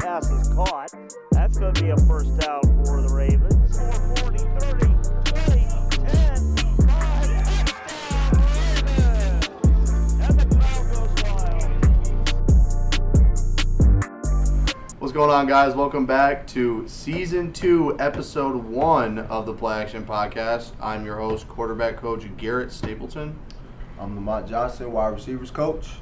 pass is caught. That's going to be a first down for the Ravens. 40, 30, 20, 10, 5, and the crowd goes wild. What's going on, guys? Welcome back to Season 2, Episode 1 of the Play Action Podcast. I'm your host, quarterback coach Garrett Stapleton. I'm Lamont Johnson, wide receivers coach.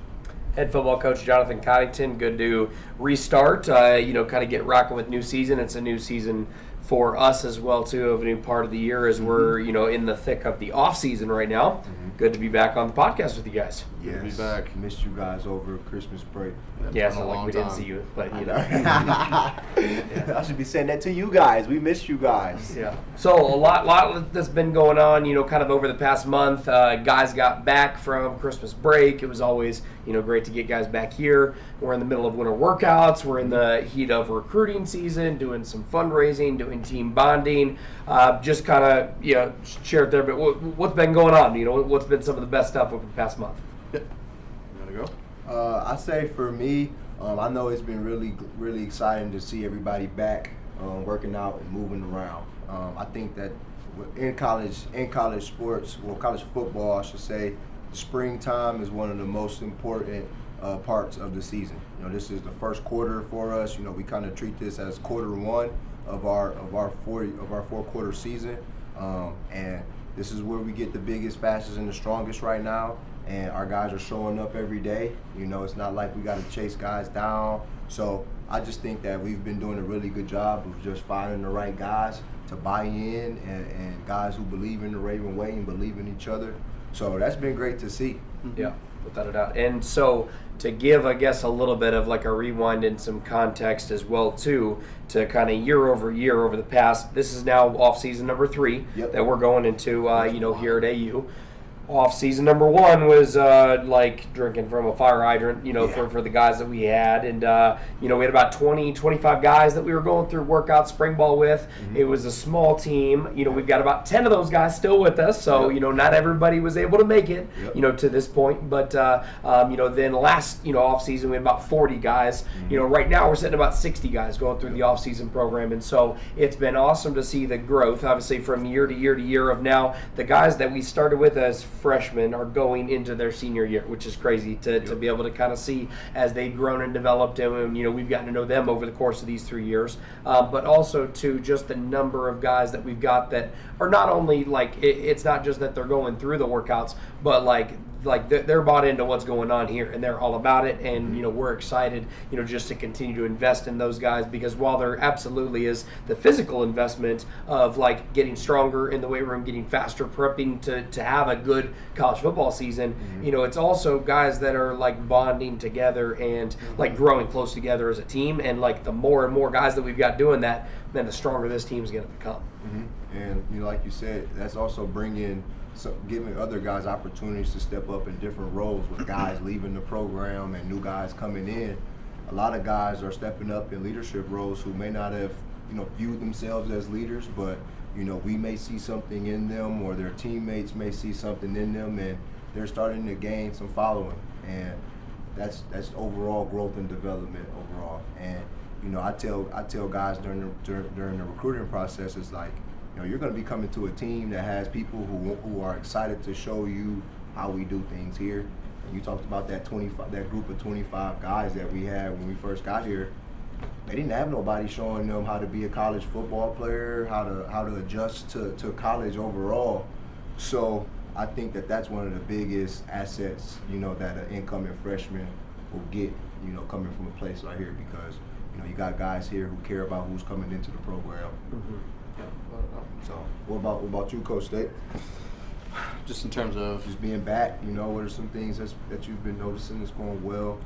Head football coach Jonathan Coddington. Good to restart, kind of get rocking with new season. It's a new season for us as well, too, of a new part of the year as we're, in the thick of the off season right now. Good to be back on the podcast with you guys. Yes. Good to be back. Missed you guys over Christmas break. Yeah, It's so been a like long we didn't time. see you, but I should be saying that to you guys. We missed you guys. Yeah. So a lot that's been going on, kind of over the past month. Guys got back from Christmas break. It was always, great to get guys back here. We're in the middle of winter workouts. We're in the heat of recruiting season, doing some fundraising, doing team bonding. Just kind of, share it there. But what's been going on? What's been some of the best stuff over the past month? You want to go? I say for me, I know it's been really exciting to see everybody back working out and moving around. I think that in college sports, well, college football, I should say, springtime is one of the most important parts of the season. This is the first quarter for us. We kind of treat this as quarter one of our 4-quarter season, and this is where we get the biggest, fastest, and the strongest right now. And our guys are showing up every day. It's not like we got to chase guys down. So I just think that we've been doing a really good job of just finding the right guys to buy in and guys who believe in the Raven way and believe in each other. So that's been great to see. Yeah, without a doubt. And so to give, I guess, a little bit of like a rewind and some context as well, too, to kind of year over year over the past, this is now off-season number 3 that we're going into, here at AU. Off-season number 1 was like drinking from a fire hydrant, for the guys that we had. And, we had about 20, 25 guys that we were going through workout spring ball with. It was a small team. We've got about 10 of those guys still with us. So, not everybody was able to make it, to this point. But, then last, off-season, we had about 40 guys. Right now we're sitting about 60 guys going through the off-season program. And so it's been awesome to see the growth, obviously, from year to year to year of now the guys that we started with as freshmen are going into their senior year, which is crazy to be able to kind of see as they've grown and developed, and we've gotten to know them over the course of these 3 years, but also to just the number of guys that we've got that are not only like it's not just that they're going through the workouts, but like they're bought into what's going on here and they're all about it, and we're excited just to continue to invest in those guys, because while there absolutely is the physical investment of like getting stronger in the weight room, getting faster, prepping to have a good college football season, it's also guys that are like bonding together and like growing close together as a team, and like the more and more guys that we've got doing that, then the stronger this team's going to become. And like you said, that's also giving other guys opportunities to step up in different roles, with guys leaving the program and new guys coming in. A lot of guys are stepping up in leadership roles who may not have, viewed themselves as leaders, but, we may see something in them, or their teammates may see something in them, and they're starting to gain some following. And that's overall growth and development overall. And, I tell guys during the recruiting process, it's like, you're going to be coming to a team that has people who are excited to show you how we do things here. And you talked about that group of 25 guys that we had when we first got here. They didn't have nobody showing them how to be a college football player, how to adjust to college overall. So I think that's one of the biggest assets, that an incoming freshman will get, coming from a place like here, because you got guys here who care about who's coming into the program. So, what about you, Coach State? Just in terms of Just being back, what are some things that you've been noticing that's going well,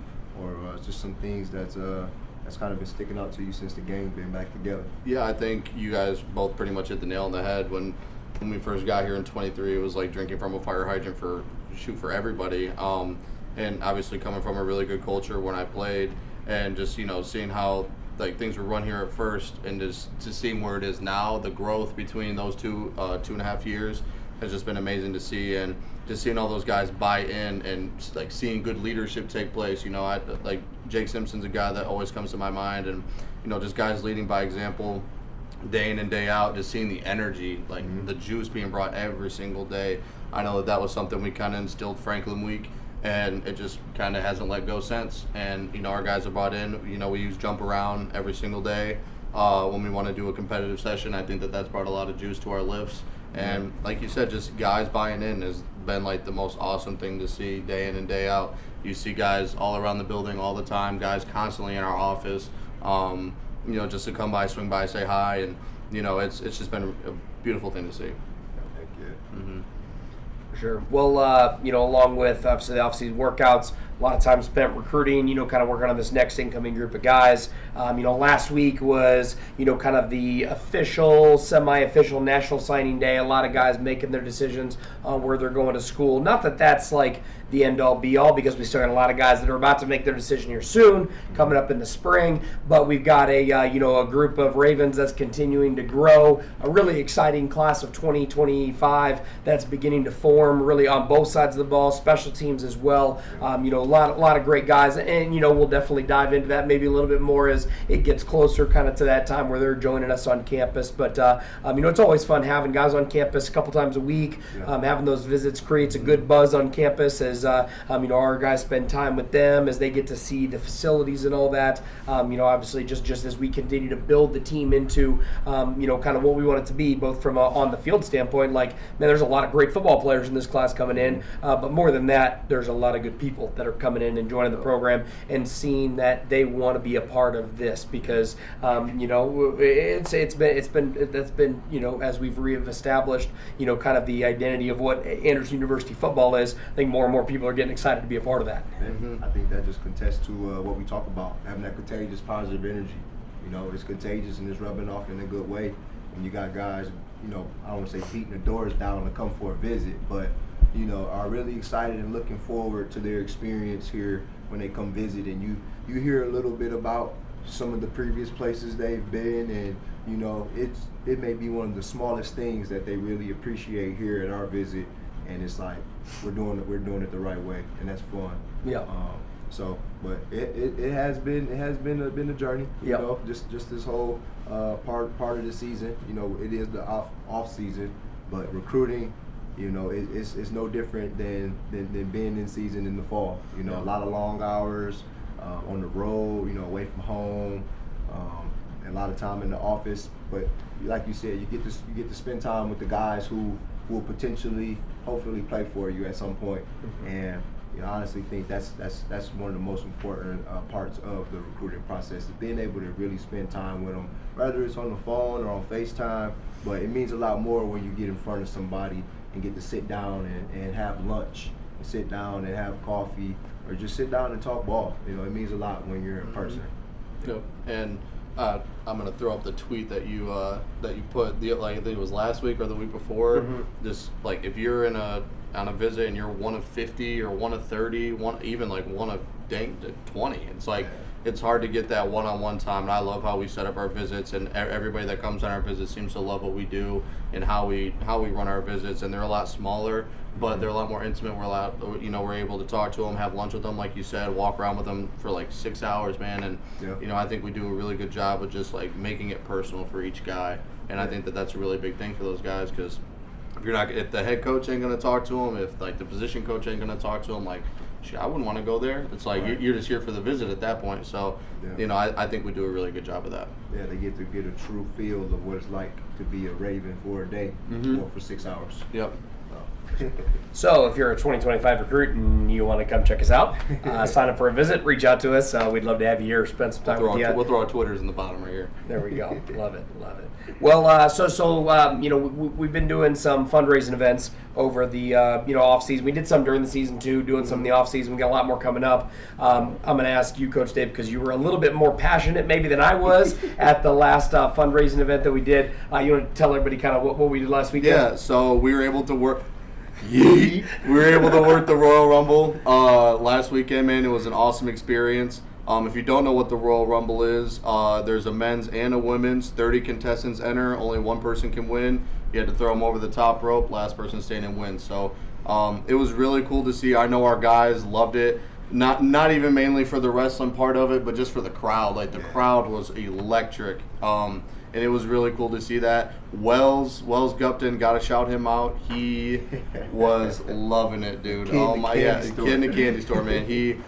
or just some things that's kind of been sticking out to you since the game been back together? Yeah, I think you guys both pretty much hit the nail on the head. When we first got here in 23, it was like drinking from a fire hydrant for everybody. And obviously coming from a really good culture when I played, and just seeing how like things were run here at first, and just to seeing where it is now, the growth between those 2.5 years has just been amazing to see. And just seeing all those guys buy in and like seeing good leadership take place. I like Jake Simpson's a guy that always comes to my mind, and just guys leading by example, day in and day out, just seeing the energy, like the juice being brought every single day. I know that was something we kind of instilled Franklin Week, and it just kind of hasn't let go since. And our guys are bought in. We use jump around every single day when we want to do a competitive session. I think that's brought a lot of juice to our lifts. And like you said, just guys buying in has been like the most awesome thing to see day in and day out. You see guys all around the building all the time, guys constantly in our office, just to come by, swing by, say hi, and it's just been a beautiful thing to see. Thank you. Mm-hmm. Sure. Well, along with obviously the off-season workouts, a lot of time spent recruiting, kind of working on this next incoming group of guys. Last week was, kind of the official, semi-official national signing day. A lot of guys making their decisions on where they're going to school. Not that that's like the end-all, be-all, because we still got a lot of guys that are about to make their decision here soon, coming up in the spring. But we've got a group of Ravens that's continuing to grow. A really exciting class of 2025 that's beginning to form, really on both sides of the ball, special teams as well. A lot of great guys, and we'll definitely dive into that maybe a little bit more as it gets closer, kind of to that time where they're joining us on campus. But it's always fun having guys on campus a couple times a week. Having those visits creates a good buzz on campus as our guys spend time with them, as they get to see the facilities and all that. Obviously just as we continue to build the team into kind of what we want it to be, both from on the field standpoint. Like, man, there's a lot of great football players in this class coming in, but more than that, there's a lot of good people that are coming in and joining the program and seeing that they want to be a part of this, because that's been as we've reestablished kind of the identity of what Anderson University football is. I think more and more people are getting excited to be a part of that. And I think that just contests to what we talk about, having that contagious positive energy. It's contagious and it's rubbing off in a good way. And you got guys, I don't want to say beating the doors down to come for a visit, but are really excited and looking forward to their experience here when they come visit. And you hear a little bit about some of the previous places they've been, and it may be one of the smallest things that they really appreciate here at our visit. And it's like we're doing it the right way, and that's fun. Yeah. But it has been a journey. Just this whole part of the season. It is the off season, but recruiting, it's no different than being in season in the fall. A lot of long hours on the road. Away from home, and a lot of time in the office. But like you said, you get to spend time with the guys who will potentially, hopefully, play for you at some point. And I honestly think that's one of the most important parts of the recruiting process, is being able to really spend time with them, whether it's on the phone or on FaceTime. But it means a lot more when you get in front of somebody and get to sit down and have lunch, and sit down and have coffee, or just sit down and talk ball. It means a lot when you're in person. Yep. And I'm gonna throw up the tweet that you put. I think it was last week or the week before. Just like, if you're on a visit and you're one of 50 or one of 30, even like one of 20, it's like it's hard to get that one-on-one time. And I love how we set up our visits, and everybody that comes on our visits seems to love what we do and how we run our visits. And they're a lot smaller, but they're a lot more intimate. We're able to talk to them, have lunch with them, like you said, walk around with them for like 6 hours, man. And I think we do a really good job of just like making it personal for each guy. And I think that's a really big thing for those guys, because if the head coach ain't gonna talk to them, if like the position coach ain't gonna talk to them, like, shit, I wouldn't want to go there. It's like you're just here for the visit at that point. So, I think we do a really good job of that. Yeah, they get to get a true feel of what it's like to be a Raven for a day or for 6 hours. Yep. So if you're a 2025 recruit and you want to come check us out, sign up for a visit, reach out to us. We'd love to have you here, spend some time with you. We'll throw our Twitters in the bottom right here. There we go. Love it. Well, we've been doing some fundraising events over the off season. We did some during the season too, doing some in the off season. We got a lot more coming up. I'm going to ask you, Coach Dave, because you were a little bit more passionate maybe than I was at the last fundraising event that we did. You want to tell everybody kind of what we did last weekend? Yeah. So we were able to work. We were able to work the Royal Rumble last weekend, man. It was an awesome experience. If you don't know what the Royal Rumble is, there's a men's and a women's. 30 contestants enter. Only one person can win. You had to throw them over the top rope. Last person standing wins. So it was really cool to see. I know our guys loved it. Not even mainly for the wrestling part of it, but just for the crowd. Like the crowd was electric, and it was really cool to see that. Wells Gupton, gotta shout him out. He was loving it, dude. Kid in the candy store, man.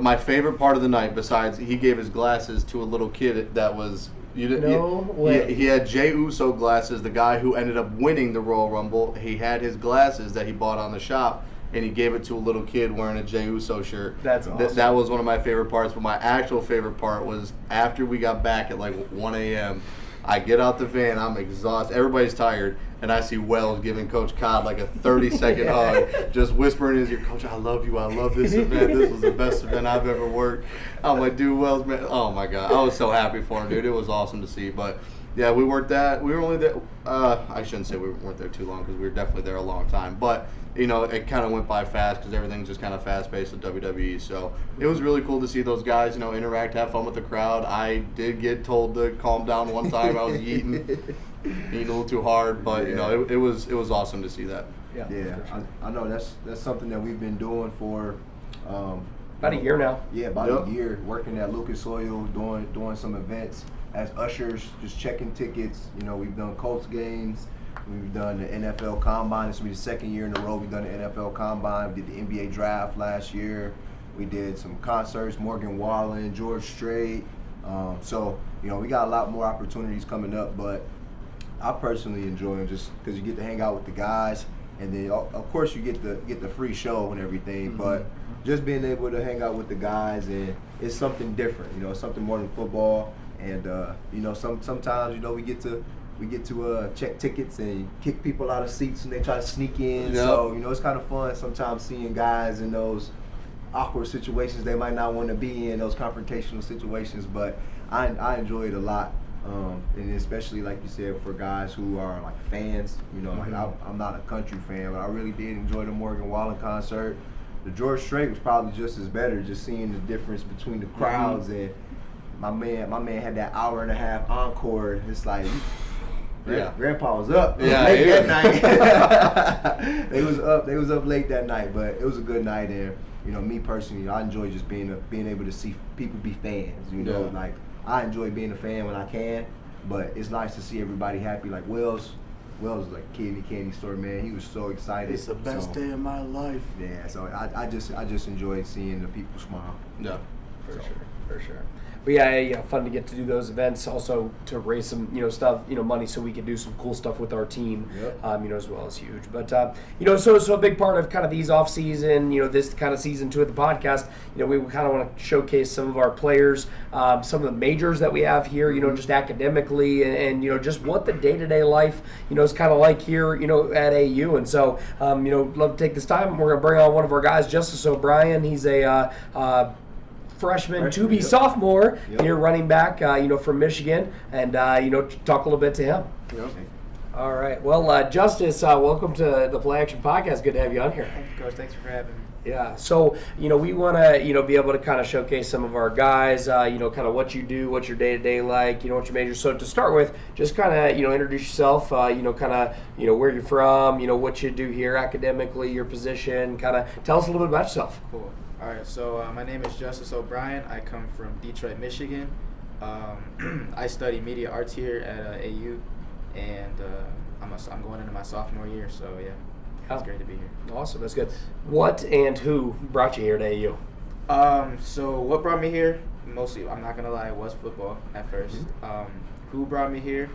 My favorite part of the night, besides he gave his glasses to a little kid that was. He had Jey Uso glasses, the guy who ended up winning the Royal Rumble. He had his glasses that he bought on the shop, and he gave it to a little kid wearing a Jey Uso shirt. That's awesome. That was one of my favorite parts, but my actual favorite part was after we got back at like 1 a.m., I get out the van, I'm exhausted, everybody's tired, and I see Wells giving Coach Codd like a 30-second hug, just whispering in his ear, Coach, I love you, I love this event, this was the best event I've ever worked. I'm like, dude, Wells, man, oh my God, I was so happy for him, dude, it was awesome to see, but yeah, we worked that, we were only there, I shouldn't say we weren't there too long, because we were definitely there a long time, but you know, it kind of went by fast because everything's just kind of fast-paced with WWE. So it was really cool to see those guys, you know, interact, have fun with the crowd. I did get told to calm down one time. I was eating a little too hard, but you know, it was awesome to see that. Yeah, sure. I know that's something that we've been doing for about a year now. Yeah, about a year, working at Lucas Oil, doing some events as ushers, just checking tickets. You know, we've done Colts games. We've done the NFL Combine. This will be the second year in a row we've done the NFL Combine. We did the NBA Draft last year. We did some concerts, Morgan Wallen, George Strait. So, you know, we got a lot more opportunities coming up, but I personally enjoy them just because you get to hang out with the guys, and then, of course, you get the free show and everything, mm-hmm. but just being able to hang out with the guys, and it's something different, you know, something more than football. And, you know, sometimes, you know, we get to check tickets and kick people out of seats and they try to sneak in. Yep. So, you know, it's kind of fun sometimes seeing guys in those awkward situations they might not want to be in, those confrontational situations. But I enjoy it a lot. And especially, like you said, for guys who are like fans, you know, mm-hmm. like I'm not a country fan, but I really did enjoy the Morgan Wallen concert. The George Strait was probably just as better, just seeing the difference between the crowds. Mm-hmm. And my man had that hour-and-a-half encore. It's like, Grandpa was up. Late that night. They was up late that night, but it was a good night. And you know, me personally, I enjoy just being able to see people be fans. You know, like I enjoy being a fan when I can, but it's nice to see everybody happy. Like Wells was like kid in the candy store, man. He was so excited. It's the best day of my life. Yeah, so I just enjoyed seeing the people smile. Yeah, for sure. But yeah, fun to get to do those events. Also to raise some, you know, stuff, you know, money so we can do some cool stuff with our team. Yep. You know, as well as huge. But you know, so a big part of kind of these off season, you know, this kind of season 2 of the podcast. You know, we kind of want to showcase some of our players, some of the majors that we have here. You know, just academically and you know, just what the day-to-day life, you know, is kind of like here, you know, at AU. And so, you know, love to take this time. We're gonna bring on one of our guys, Justice O'Brien. He's a freshman to be sophomore here, running back, you know, from Michigan, and you know, talk a little bit to him. Yep. All right. Well, Justice, welcome to the Play Action Podcast. Good to have you on here. Thank you, Coach. Thanks for having me. Yeah. So, you know, we want to, you know, be able to kind of showcase some of our guys, you know, kind of what you do, what's your day-to-day like, you know, what your major. So to start with, just kind of, you know, introduce yourself, you know, kind of, you know, where you're from, you know, what you do here academically, your position, kind of tell us a little bit about yourself. Cool. All right, so my name is Justice O'Brien. I come from Detroit, Michigan. I study media arts here at AU, and I'm going into my sophomore year, so yeah, it's great to be here. Awesome, that's good. What and who brought you here to AU? So what brought me here? Mostly, I'm not going to lie, it was football at first. Mm-hmm. Who brought me here?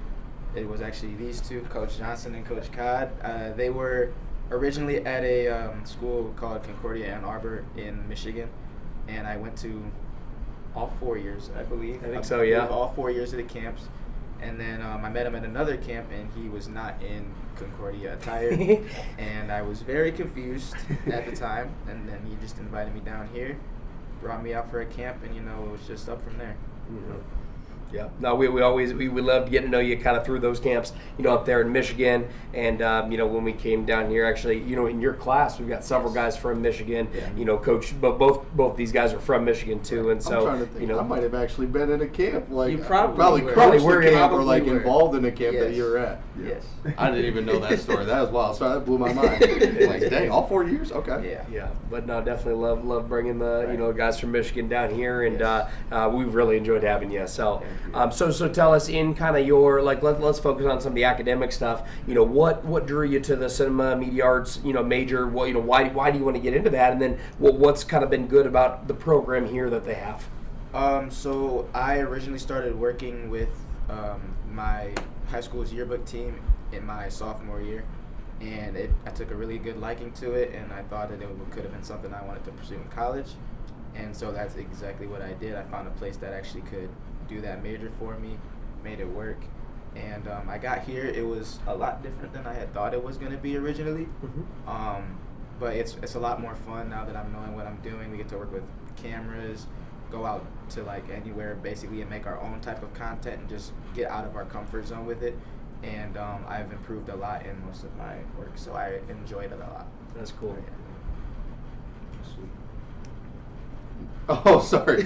It was actually these two, Coach Johnson and Coach Codd. They were originally at a school called Concordia Ann Arbor in Michigan, and I went to all 4 years, I believe. I think so, yeah. All 4 years of the camps, and then I met him at another camp, and he was not in Concordia attire, and I was very confused at the time, and then he just invited me down here, brought me out for a camp, and you know, it was just up from there. Mm-hmm. Yeah. No, we loved getting to know you kind of through those camps, up there in Michigan. And, when we came down here, actually, in your class, we've got several guys from Michigan, Coach, but both these guys are from Michigan too. And so, I'm trying to think. I might have actually been in a camp. Like, you probably coached were. the camp or Probably like were. involved in a camp that Yes. you were at. Yes. I didn't even know that story. That was wild. Sorry, that blew my mind. Like, dang, all 4 years? Okay. Yeah. Yeah, but no, definitely love bringing the guys from Michigan down here, and Yes. we've really enjoyed having you. So, Thank you. so tell us in kind of your let's focus on some of the academic stuff. What drew you to the cinema media arts major? Why do you want to get into that? And then what's kind of been good about the program here that they have? So I originally started working with my high school's yearbook team in my sophomore year, and I took a really good liking to it, and I thought that it could have been something I wanted to pursue in college, and so that's exactly what I did. I found a place that actually could do that major for me, made it work, and I got here. It was a lot different than I had thought it was going to be originally, but it's a lot more fun now that I'm knowing what I'm doing. We get to work with cameras, go out to like anywhere basically and make our own type of content and just get out of our comfort zone with it. And I've improved a lot in most of my work, so I enjoyed it a lot. That's cool. Oh, sorry.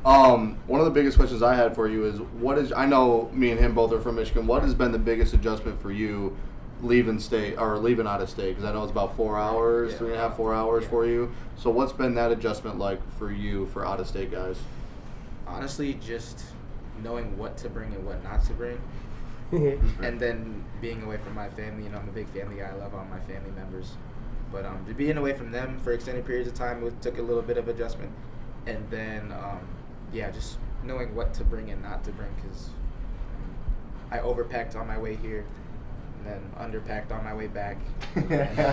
One of the biggest questions I had for you is I know me and him both are from Michigan. What has been the biggest adjustment for you leaving state or leaving out of state? Because I know it's about 4 hours, Yeah. 3.5, 4 hours Yeah. for you. So what's been that adjustment like for you for out of state guys? Honestly, just knowing what to bring and what not to bring, and then being away from my family. I'm a big family guy. I love all my family members, but being away from them for extended periods of time took a little bit of adjustment, and then just knowing what to bring and not to bring, because I overpacked on my way here and then underpacked on my way back.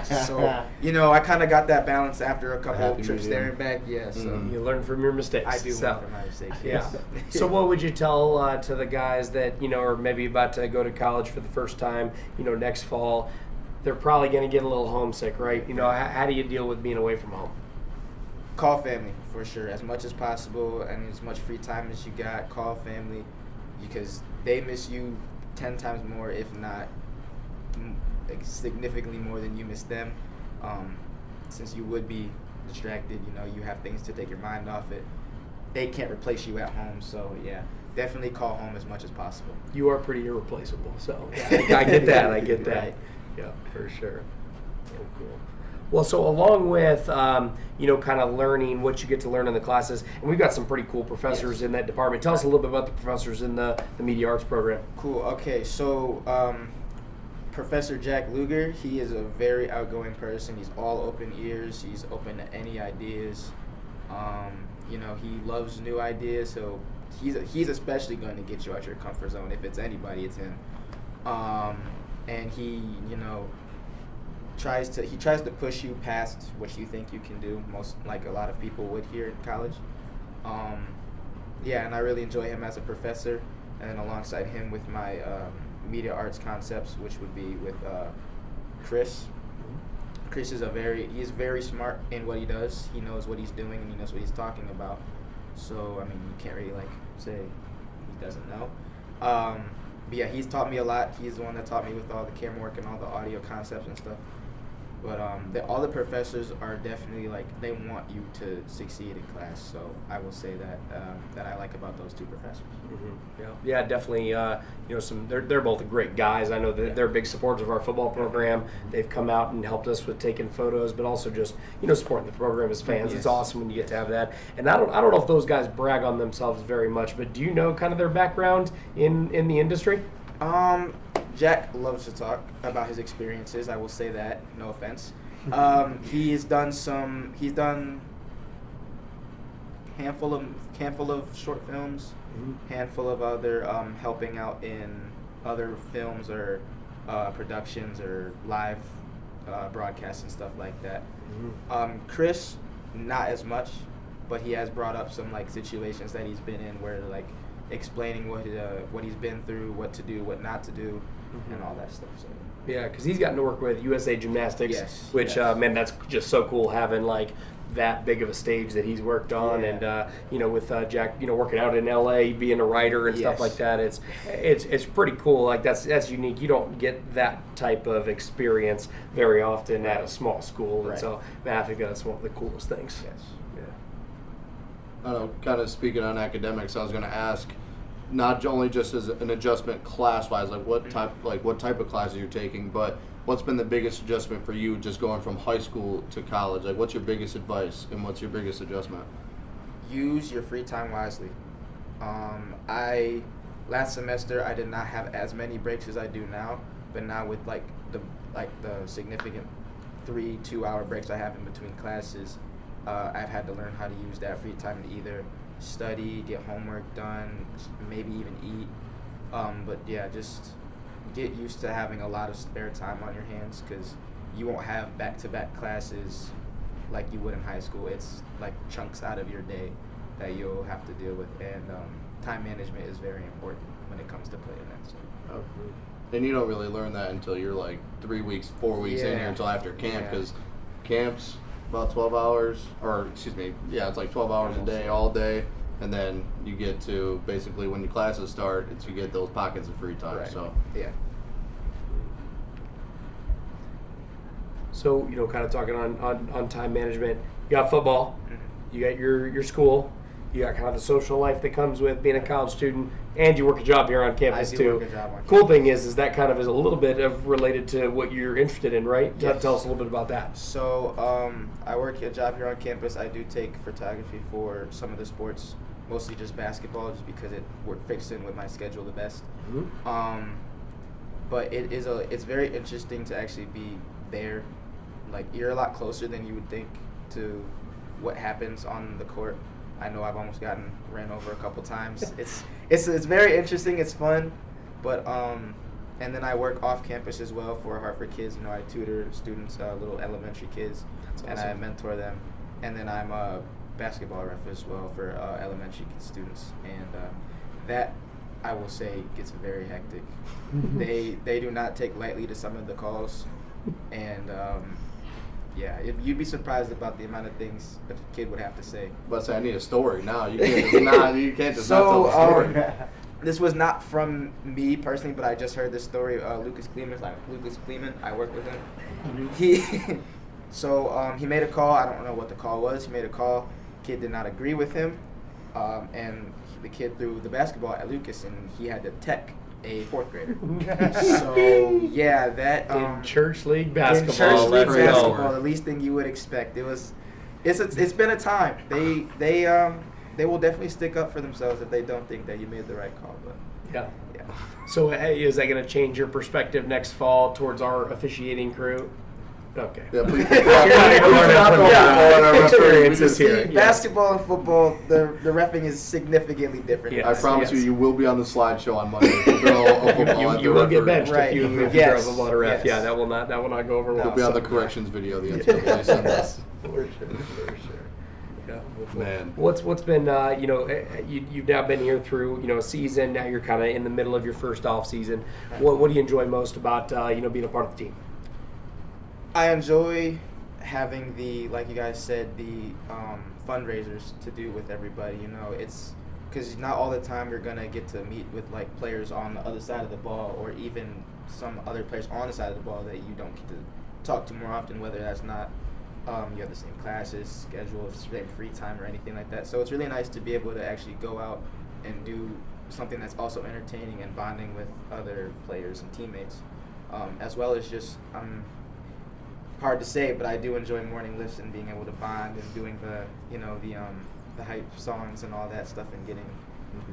So I kind of got that balance after a couple happy of trips medium. there and back. Yeah, so You learn from your mistakes. I do So, learn from my mistakes. yeah. Yes. So what would you tell to the guys that are maybe about to go to college for the first time? Next fall, they're probably going to get a little homesick, right? How do you deal with being away from home? Call family for sure, as much as possible, and as much free time as you got. Call family, because they miss you 10 times more, if not significantly more than you miss them. Since you would be distracted, you have things to take your mind off it. They can't replace you at home, so yeah, definitely call home as much as possible. You are pretty irreplaceable, so I get that. I get that. Right. Yeah, for sure. Oh, cool. Well, so along with kind of learning what you get to learn in the classes, and we've got some pretty cool professors Yes. in that department. Tell us a little bit about the professors in the media arts program. Cool. Okay, so Professor Jack Luger, he is a very outgoing person. He's all open ears. He's open to any ideas. He loves new ideas, so he's especially going to get you out your comfort zone. If it's anybody, it's him. And he, tries to push you past what you think you can do, most like a lot of people would here in college. And I really enjoy him as a professor, and then alongside him with my media arts concepts, which would be with Chris. Chris is he's very smart in what he does. He knows what he's doing and he knows what he's talking about. So you can't really say he doesn't know. But yeah, he's taught me a lot. He's the one that taught me with all the camera work and all the audio concepts and stuff. But all the professors are definitely they want you to succeed in class. So I will say that I like about those two professors. Mm-hmm. Yeah, definitely. They're both great guys. I know that they're big supporters of our football program. They've come out and helped us with taking photos, but also just supporting the program as fans. Yes. It's awesome when you get to have that. And I don't know if those guys brag on themselves very much, but do you know kind of their background in the industry? Jack loves to talk about his experiences. I will say that. No offense. He's done handful of short films, handful of other helping out in other films or productions or live broadcasts and stuff like that. Chris, not as much, but he has brought up some situations that he's been in where explaining what he's been through, what to do, what not to do, and all that stuff. So. Yeah, because he's gotten to work with USA Gymnastics, Yes, which yes. man, that's just so cool having that big of a stage that he's worked on, Yeah. and with Jack, working out in LA, being a writer and stuff Yes. like that. It's pretty cool. Like that's unique. You don't get that type of experience very often at a small school, and Right. so man, I think that's one of the coolest things. Yes. Yeah. I don't know, kind of speaking on academics, I was going to ask, not only just as an adjustment class-wise, like what type of classes you're taking, but what's been the biggest adjustment for you just going from high school to college? Like, what's your biggest advice and what's your biggest adjustment? Use your free time wisely. Last semester I did not have as many breaks as I do now, but now with the significant 3 2-hour breaks I have in between classes, I've had to learn how to use that free time to either study, get homework done, maybe even eat. But yeah, just get used to having a lot of spare time on your hands, because you won't have back-to-back classes like you would in high school. It's like chunks out of your day that you'll have to deal with, and time management is very important when it comes to playing that stuff. And you don't really learn that until you're like 3 weeks, 4 weeks in Yeah. here, until after camp, Yeah. because camp's about 12 hours, it's like 12 hours a day, all day, and then you get to basically when your classes start, you get those pockets of free time. Right. So Yeah. So kind of talking on time management. You got football. Mhm. You got your school. You got kind of the social life that comes with being a college student, and you work a job here on campus I too. do work a job on Cool campus. thing is that kind of is a little bit of related to what you're interested in, right? Yes. Tell us a little bit about that. So I work a job here on campus. I do take photography for some of the sports, mostly just basketball, just because it fits in with my schedule the best. But it's very interesting to actually be there. Like, you're a lot closer than you would think to what happens on the court. I know I've almost gotten ran over a couple times. It's very interesting. It's fun, but and then I work off campus as well for Hartford Kids. I tutor students, little elementary kids, That's and I awesome. mentor them. And then I'm a basketball ref as well for elementary students, and that, I will say, gets very hectic. They do not take lightly to some of the calls, and you'd be surprised about the amount of things a kid would have to say. but I need a story now. You can't just not tell the story. This was not from me personally, but I just heard this story. Lucas Kleeman, I work with him. He made a call. I don't know what the call was. He made a call. Kid did not agree with him, and the kid threw the basketball at Lucas, and he had to tech a 4th grader. So yeah, that In church league basketball. in church league let's go. basketball, the least thing you would expect. It's been a time. They will definitely stick up for themselves if they don't think that you made the right call. But Yeah. yeah. So hey, is that going to change your perspective next fall towards our officiating crew? Okay. Yeah, please. Experiences See, here. Yes. basketball and football, the reffing is significantly different. Yeah. I promise Yes. you will be on the slideshow on Monday. If you throw a football at You the will get referee. benched Right. if you Yes. throw a water ref. Yes. Yeah, that will not go over well. You'll be on the So- corrections video the NCAA sends us. For sure. Yeah. Man. What's been you've now been here through a season. Now you're kind of in the middle of your first off season. What do you enjoy most about being a part of the team? I enjoy having like you guys said, the fundraisers to do with everybody. It's because not all the time you're gonna get to meet with like players on the other side of the ball, or even some other players on the side of the ball that you don't get to talk to more often. Whether that's not you have the same classes, schedule, same free time, or anything like that. So it's really nice to be able to actually go out and do something that's also entertaining and bonding with other players and teammates, as well as just hard to say, but I do enjoy morning lifts and being able to bond and doing the hype songs and all that stuff, and getting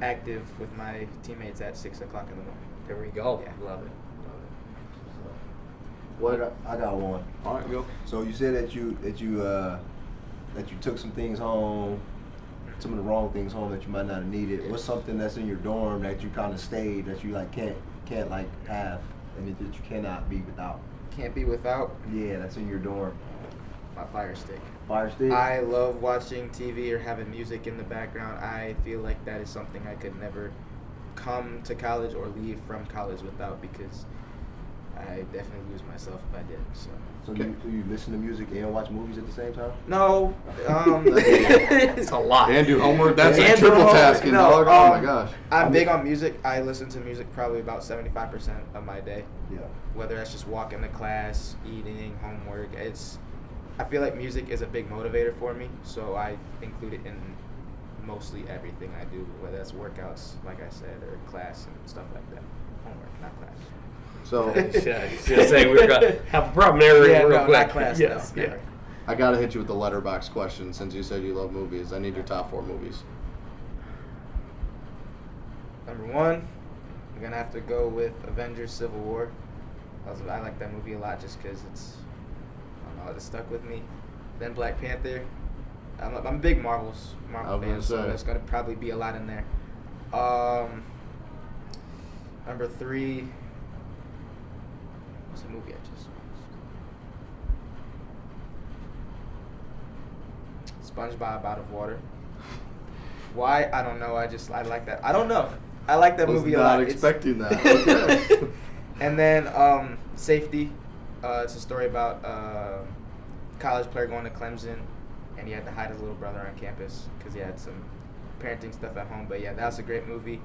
active with my teammates at 6 o'clock in the morning. There we go. Yeah. Love it. What I got one. All right, go. So you said that you took some things home, some of the wrong things home that you might not have needed. What's something that's in your dorm that you kind of stayed that you like can't like have, and that you cannot be without? Can't be without Yeah, that's in your dorm. my Fire Stick. Fire stick. I love watching TV or having music in the background. I feel like that is something I could never come to college or leave from college without, because I definitely lose myself if I did. So So you listen to music and watch movies at the same time? no, It's a lot. And do homework. That's And a do triple homework. tasking, No, dog. Oh my gosh. I'm big on music. I listen to music probably about 75% of my day. Yeah. Whether that's just walking to class, eating, homework. I feel like music is a big motivator for me, so I include it in mostly everything I do, whether that's workouts, like I said, or class and stuff like that. Homework, not class. So Yeah, I was gonna say we're gonna have a problem there Yeah, real no, quick. not class. Yes, no, yeah. never. I gotta hit you with the letterbox question since you said you love movies. I need your top 4 movies. Number 1, I'm gonna have to go with Avengers: Civil War. I like that movie a lot just because I don't know, it stuck with me. Then Black Panther. I'm a big Marvel fan, so there's gonna probably be a lot in there. Number 3. What's the movie I just watched? SpongeBob Out of Water. Why? I don't know. I like that. I don't know. I like that movie a lot. Was not expecting that. Okay. And then Safety. It's a story about a college player going to Clemson, and he had to hide his little brother on campus because he had some parenting stuff at home. But yeah, that was a great movie.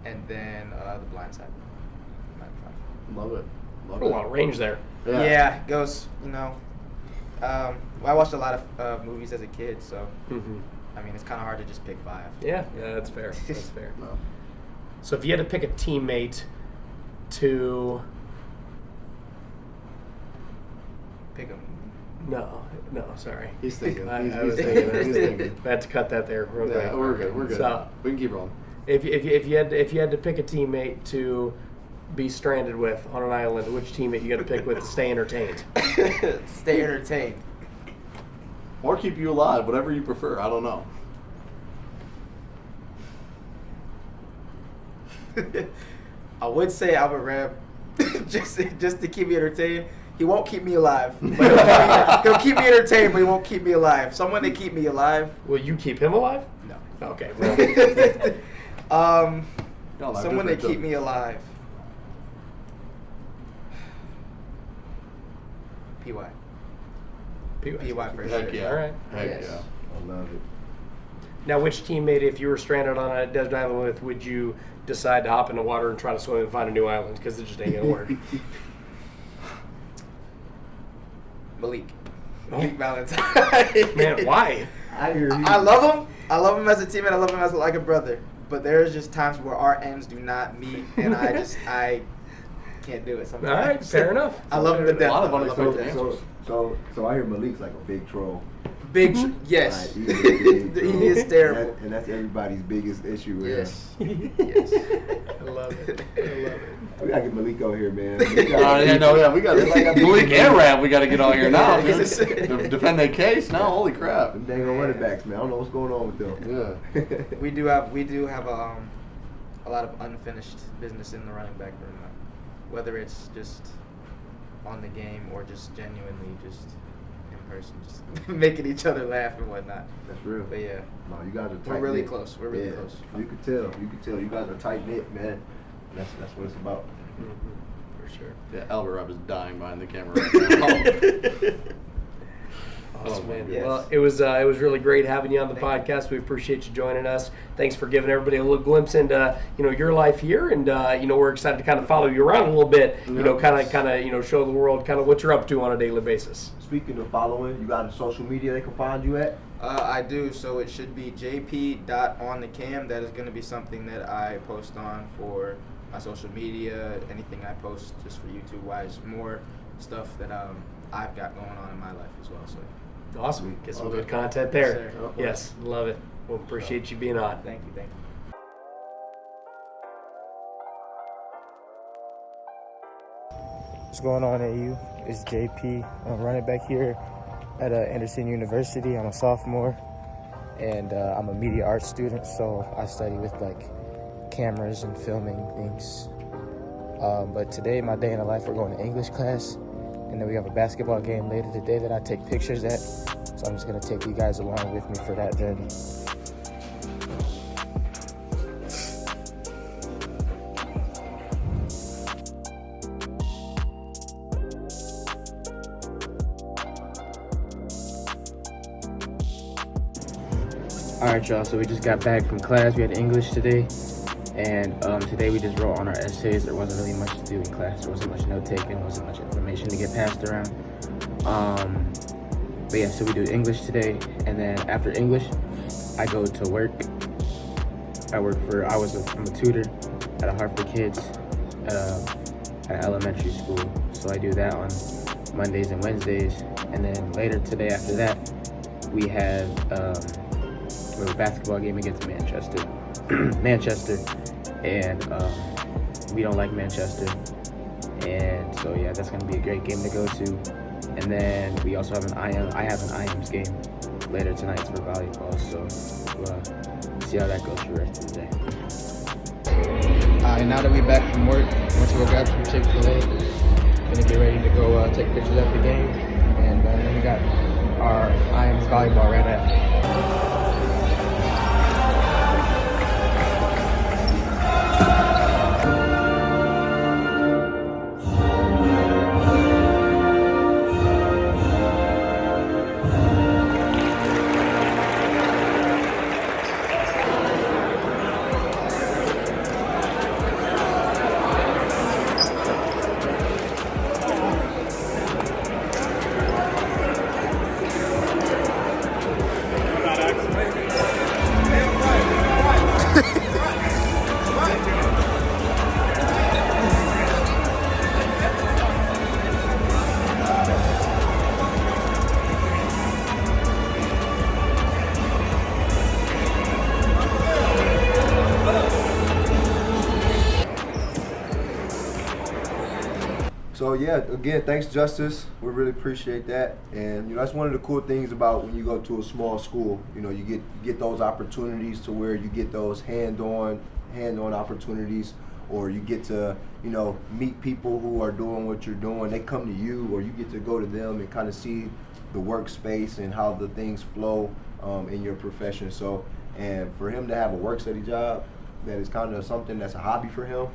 And then The Blind Side. Love it. Love A lot of range there. Yeah, it goes, I watched a lot of movies as a kid, so, I mean, it's kind of hard to just pick 5. Yeah, that's fair. That's fair. No. So if you had to pick a teammate to Pick them. no, sorry. He's thinking. I He's was thinking. thinking. He's thinking. I had to cut that there real quick. Yeah, we're good. We're good. So, We can keep rolling. if you had to pick a teammate to be stranded with on an island, which teammate you got to pick with to stay entertained? Stay entertained. Or keep you alive, whatever you prefer. I don't know. I would say Albert Ram, just to keep me entertained. He won't keep me alive. But he'll keep me entertained, but he won't keep me alive. Someone to keep me alive. Will you keep him alive? No. Okay. Well, Y'all have Someone to different keep me alive. PY. PY for Heck sure. yeah. All right. Heck Yes. yeah. I love it. Now, which teammate, if you were stranded on a desert island with, would you decide to hop in the water and try to swim and find a new island? Because it just ain't gonna work. Malik. Oh. Malik Valentine. Man, why? I hear you. I love him. I love him as a teammate. I love him as like a brother. But there's just times where our ends do not meet, and I can't do it sometimes. All right, fair enough. I love him to death. A lot of I love him to unexpected death. answers. So I hear Malik's like a big troll. Big, yes. Like, he's a big troll. He is terrible. And that's everybody's biggest issue with Yes. him. Yes. I love it. I love it. We gotta get Malik out here, man. We got Malik and Rab. We got to get on here now. Yeah, Dude. he's To defend their case now. Holy crap. Them dang old running backs, man. I don't know what's going on with them. Yeah. We do have a lot of unfinished business in the running back room, whether it's just on the game or just genuinely just in person, just making each other laugh and whatnot. That's real. But yeah, No, you guys are tight. we're really knit. close. We're really Yeah, close. You could tell. You could tell. You guys are tight knit, man. That's what it's about. For sure. Yeah, Albert Rob is dying behind the camera right now. Awesome, man. Yes. Well, it was really great having you on the podcast. We appreciate you joining us. Thanks for giving everybody a little glimpse into your life here, and we're excited to kind of follow you around a little bit. Kind of show the world kind of what you're up to on a daily basis. Speaking of following, you got a social media they can find you at? I do. So it should be jp.onthecam. That is going to be something that I post on for my social media. Anything I post just for YouTube wise, more stuff that I've got going on in my life as well. So. Awesome. Get some Love good it. content there. Yes, sir. Yes, love it. Well, appreciate you being on. Thank you. What's going on, AU? It's JP. I'm running back here at Anderson University. I'm a sophomore, and I'm a media arts student, so I study with like cameras and filming things. But today, my day in the life, we're going to English class, and then we have a basketball game later today that I take pictures at. So I'm just gonna take you guys along with me for that journey. All right, y'all. So we just got back from class. We had English today, and today we just wrote on our essays. There wasn't really much to do in class. There wasn't much note taking. Wasn't much information to get passed around. But yeah, so we do English today, and then after English, I go to work. I'm a tutor at a Hartford Kids at an elementary school. So I do that on Mondays and Wednesdays, and then later today after that, we have a basketball game against Manchester, and we don't like Manchester, and so yeah, that's gonna be a great game to go to. And then we also have I have an IMS game later tonight for volleyball, so we'll see how that goes for the rest of the day. And now that we're back from work, went to go grab some Chick-fil-A. Gonna get ready to go take pictures at the game, and then we got our IMS volleyball right after. So yeah, again, thanks Justice. We really appreciate that. And you know, that's one of the cool things about when you go to a small school. You know, you get those opportunities to where you get those hand-on opportunities, or you get to, you know, meet people who are doing what you're doing. They come to you, or you get to go to them and kind of see the workspace and how the things flow in your profession. So, and for him to have a work-study job that is kind of something that's a hobby for him,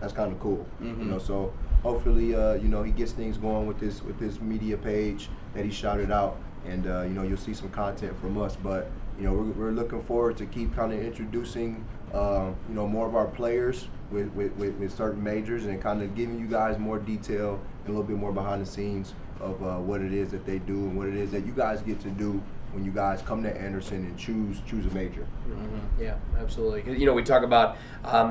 that's kind of cool. Mm-hmm. You know, so hopefully, you know, he gets things going with this media page that he shouted out, and you know, you'll see some content from us. But you know, we're looking forward to keep kind of introducing, you know, more of our players with certain majors, and kind of giving you guys more detail and a little bit more behind the scenes of what it is that they do and what it is that you guys get to do when you guys come to Anderson and choose a major. Mm-hmm. Yeah, absolutely. 'Cause, you know, we talk about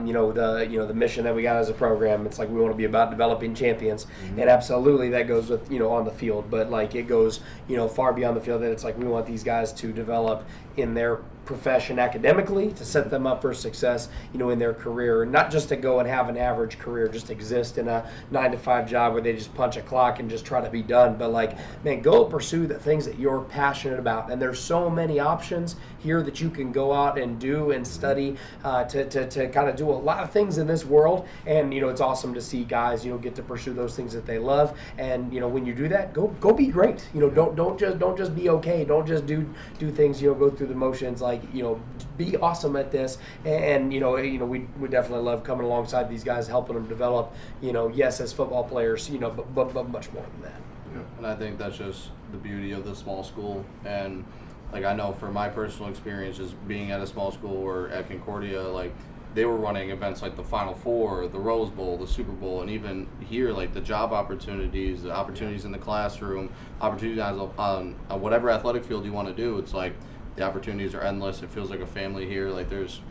you know, the mission that we got as a program. It's like we want to be about developing champions, and absolutely that goes with, you know, on the field, but like it goes, you know, far beyond the field. That it's like we want these guys to develop in their profession academically, to set them up for success, you know, in their career, not just to go and have an average career, just exist in a 9-to-5 job where they just punch a clock and just try to be done. But like, man, go pursue the things that you're passionate about, and there's so many options here that you can go out and do and study to kind of do a lot of things in this world. And you know, it's awesome to see guys, you know, get to pursue those things that they love. And you know, when you do that, go be great. You know, don't just be okay. Don't just do things, you know, go through the motions. Like, you know, be awesome at this. And you know, we definitely love coming alongside these guys, helping them develop, you know, yes, as football players, you know, but much more than that. Yeah. And I think that's just the beauty of the small school. And like, I know from my personal experience, just being at a small school or at Concordia, like they were running events like the Final Four, the Rose Bowl, the Super Bowl, and even here, like the job opportunities, the opportunities in the classroom, opportunities on whatever athletic field you want to do. It's like the opportunities are endless. It feels like a family here. Like it's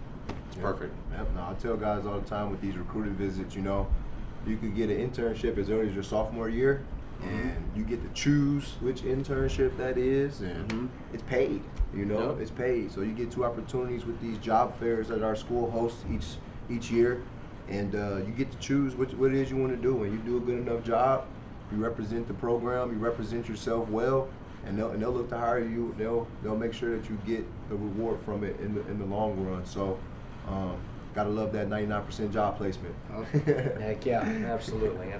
perfect. Yep. No, I tell guys all the time with these recruiting visits, you know, you could get an internship as early as your sophomore year, and you get to choose which internship that is, and it's paid. You know, it's paid. So you get 2 opportunities with these job fairs that our school hosts each year, and you get to choose what it is you want to do. When you do a good enough job, you represent the program, you represent yourself well, and they'll look to hire you. They'll make sure that you get the reward from it in the long run. So, gotta love that 99% job placement. Heck yeah, absolutely.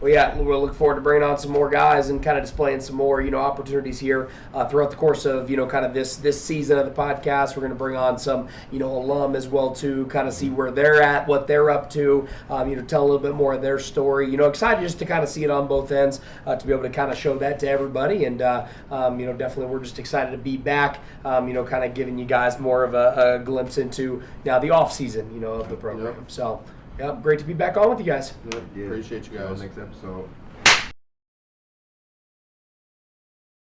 Well, yeah, we'll look forward to bringing on some more guys and kind of displaying some more, opportunities here throughout the course of, kind of this season of the podcast. We're going to bring on some, alum as well too, kind of see where they're at, what they're up to, tell a little bit more of their story. Excited just to kind of see it on both ends, to be able to kind of show that to everybody. And, definitely we're just excited to be back, kind of giving you guys more of a glimpse into now the off season, of the program. Yep. So, yeah, great to be back on with you guys. Appreciate you guys. Next episode.